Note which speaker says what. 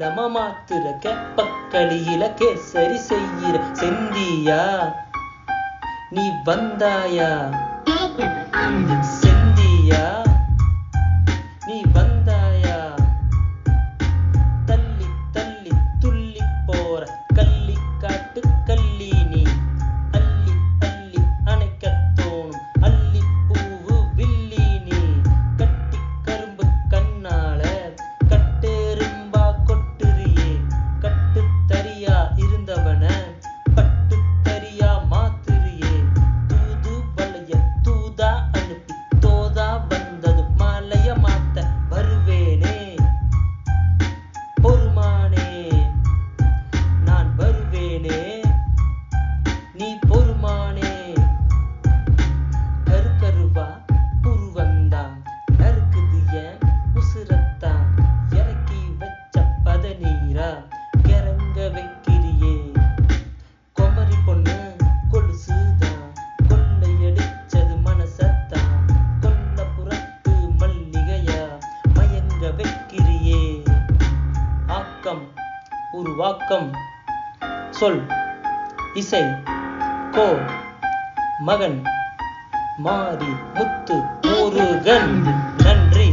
Speaker 1: கேவலமா மாத்துற கேப்பக்களியில கேசரி செய்கிற செந்தியா நீ வந்தாயா செந்தியா நீ வந்தாயா தள்ளி தள்ளி துள்ளி போற கள்ளி காட்டு கள்ளி நீ அள்ளி அள்ளி அணைக்க தோணும் அள்ளி பூவு வில்லி நீ கட்டி கரும்பு கண்ணால கட்டெரும்பா கொட்டுறியே கட்டு தரியா இருந்தவன பட்டு தரியா மாத்துறியே தூது வளைய தூதா அனுப்பி தோதா வந்தது மாலைய மாத்த வருவேனே பொறுமானே நான் வருவேனே நீ பொறுமானே கருவா புருவந்தா நறுக்குது ஏன் உசுரத்தா இறக்கி வச்ச பதநீரா கிறங்க வைக்கிறியே குமரி பொண்ணு கொலுசுதான் கொள்ளையடிச்சது மனசத்தான் கொல்ல புறத்து மல்லிகையா மயங்க வைக்கிறியே ஆக்கம் உருவாக்கம் சொல் இசை கோ மகன் மாரி முத்து முருகன் நன்றி.